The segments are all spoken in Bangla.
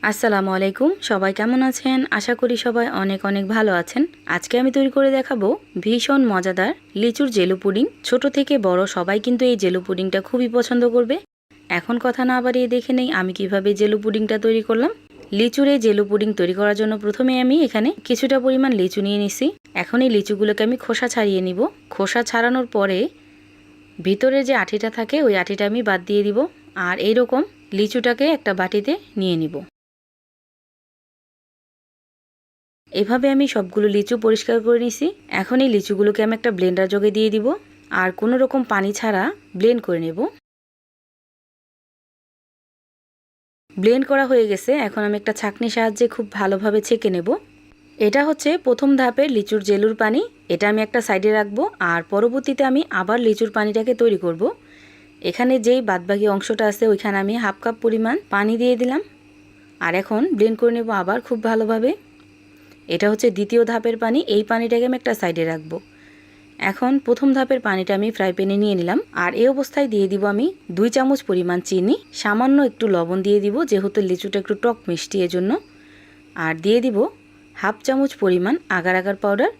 আসসালামু আলাইকুম, সবাই কেমন আছেন? আশা করি সবাই অনেক অনেক ভালো আছেন। আজকে আমি তৈরি করে দেখাবো ভীষণ মজাদার লিচুর জেলো পুডিং। ছোট থেকে বড় সবাই কিন্তু এই জেলো পুডিংটা খুবই পছন্দ করবে। এখন কথা না বাড়িয়ে দেখে নেই আমি কিভাবে জেলো পুডিংটা তৈরি করলাম। লিচুর এই জেলো পুডিং তৈরি করার জন্য প্রথমে আমি এখানে কিছুটা পরিমাণ লিচু নিয়ে নিছি। এখন এই লিচুগুলোকে আমি খোসা ছাড়িয়ে নিব। খোসা ছাড়ানোর পরে ভিতরে যে আঠিটা থাকে ওই আঠিটা আমি বাদ দিয়ে দিব। আর এইরকম লিচুটাকে একটা বাটিতে নিয়ে নিব। এভাবে আমি সবগুলো লিচু পরিষ্কার করে নিছি। এখন এই লিচুগুলোকে আমি একটা ব্লেন্ডার জগে দিয়ে দিব আর কোনো রকম পানি ছাড়া ব্লেন্ড করে নেব। ব্লেন্ড করা হয়ে গেছে। এখন আমি একটা ছাঁকনির সাহায্যে খুব ভালোভাবে ছেঁকে নেব। এটা হচ্ছে প্রথম ধাপের লিচুর জেলুর পানি। এটা আমি একটা সাইডে রাখবো আর পরবর্তীতে আমি আবার লিচুর পানিটাকে তৈরি করব। এখানে যেই বাদবাকি অংশটা আছে ওইখানে আমি হাফ কাপ পরিমাণ পানি দিয়ে দিলাম আর এখন ব্লেন্ড করে নেব আবার খুব ভালোভাবে। এটা হচ্ছে দ্বিতীয় ধাপের পানি। এই পানিটাকে আমি একটা সাইডে রাখবো। এখন প্রথম ধাপের পানিটা আমি ফ্রাই প্যানে নিয়ে নিলাম আর এই অবস্থায় দিয়ে দিব আমি 2 চামচ পরিমাণ চিনি, সামান্য একটু লবণ দিয়ে দিব যেহেতু লিচুটা একটু টক মিষ্টি এজন্য, আর দিয়ে দিব হাফ চামচ পরিমাণ আগার আগার পাউডার।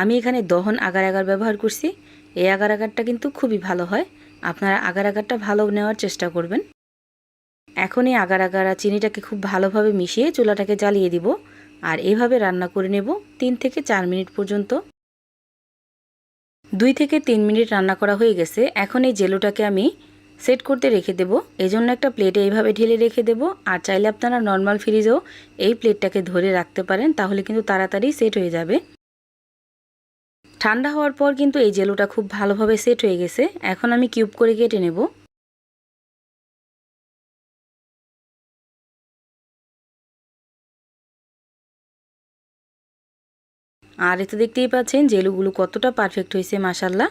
আমি এখানে দহন আগার আগার ব্যবহার করছি। এই আগার আগারটা কিন্তু খুবই ভালো হয়, আপনারা আগার আগারটা ভালো নেওয়ার চেষ্টা করবেন। এখন এই আগার আগার আর চিনিটাকে খুব ভালোভাবে মিশিয়ে চুলাটাকে জ্বালিয়ে দিব আর এভাবে রান্না করে নেব 3 থেকে 4 মিনিট পর্যন্ত। 2 থেকে 3 মিনিট রান্না করা হয়ে গেছে। এখন এই জেলোটাকে আমি সেট করতে রেখে দেব। এজন্য একটা প্লেটে এইভাবে ঢেলে রেখে দেব আর চাইলে আপনারা নর্মাল ফ্রিজেও এই প্লেটটাকে ধরে রাখতে পারেন, তাহলে কিন্তু তাড়াতাড়ি সেট হয়ে যাবে। ঠান্ডা হওয়ার পর কিন্তু এই জেলোটা খুব ভালোভাবে সেট হয়ে গেছে। এখন আমি কিউব করে কেটে নেব। আর এতে দেখতেই পাচ্ছেন জেলুগুলো কতটা পারফেক্ট হয়েছে, মাশাআল্লাহ।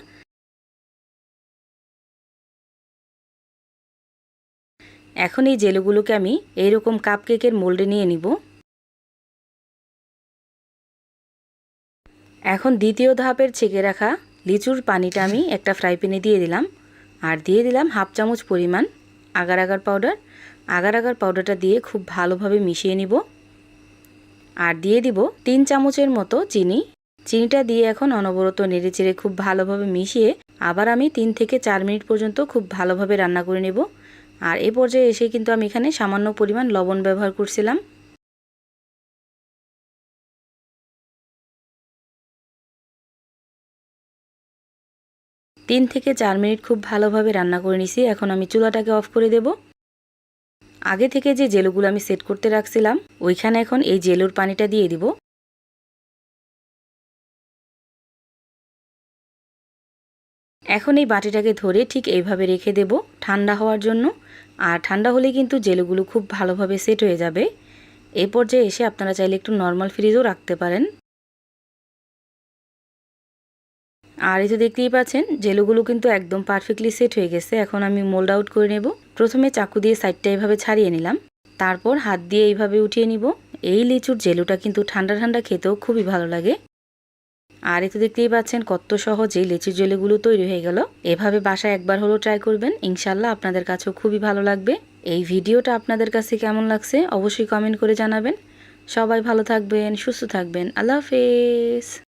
এখন এই জেলুগুলোকে আমি এইরকম কাপকেকের মোল্ডে নিয়ে নিব। এখন দ্বিতীয় ধাপের ছেঁকে রাখা লিচুর পানিটা আমি একটা ফ্রাই প্যানে দিয়ে দিলাম আর দিয়ে দিলাম হাফ চামচ পরিমাণ agar agar powder. Agar agar পাউডারটা দিয়ে খুব ভালোভাবে মিশিয়ে নিব আর দিয়ে দিব 3 চামচের মতো চিনি। চিনিটা দিয়ে এখন অনবরত নেড়েচেড়ে খুব ভালোভাবে মিশিয়ে আবার আমি 3 থেকে 4 মিনিট পর্যন্ত খুব ভালোভাবে রান্না করে নেব। আর এই পর্যায়ে এসে কিন্তু আমি এখানে সামান্য পরিমাণ লবণ ব্যবহার করছিলাম। 3 থেকে 4 মিনিট খুব ভালোভাবে রান্না করে নিছি। এখন আমি চুলাটাকে অফ করে দেব। আগে থেকে যে জেলুগুলো আমি সেট করতে রাখছিলাম ওইখানে এখন এই জেলুর পানিটা দিয়ে দিব। এখন এই বাটিটাকে ধরে ঠিক এইভাবে রেখে দেব ঠান্ডা হওয়ার জন্য। আর ঠান্ডা হলে কিন্তু জেলুগুলো খুব ভালোভাবে সেট হয়ে যাবে। এই পর্যায়ে এসে আপনারা চাইলে একটু নর্মাল ফ্রিজেও রাখতে পারেন। আর এই যে দেখতেই পাচ্ছেন জেলুগুলো কিন্তু একদম পারফেক্টলি সেট হয়ে গেছে। এখন আমি মোল্ড আউট করে নেব। প্রথমে চাকু দিয়ে সাইডটা এইভাবে ছাড়িয়ে নিলাম, তারপর হাত দিয়ে এইভাবে উঠিয়ে নিব। এই লিচুর জেলুটা কিন্তু ঠান্ডা ঠান্ডা খেতেও খুবই ভালো লাগে। আর এতে দেখতেই পাচ্ছেন কত সহজেই লিচুর জেলিগুলো তৈরি হয়ে গেল। এভাবে বাসায় একবার হলো ট্রাই করবেন, ইনশাল্লাহ আপনাদের কাছেও খুবই ভালো লাগবে। এই ভিডিওটা আপনাদের কাছে কেমন লাগছে অবশ্যই কমেন্ট করে জানাবেন। সবাই ভালো থাকবেন, সুস্থ থাকবেন। আল্লাহ হাফেজ।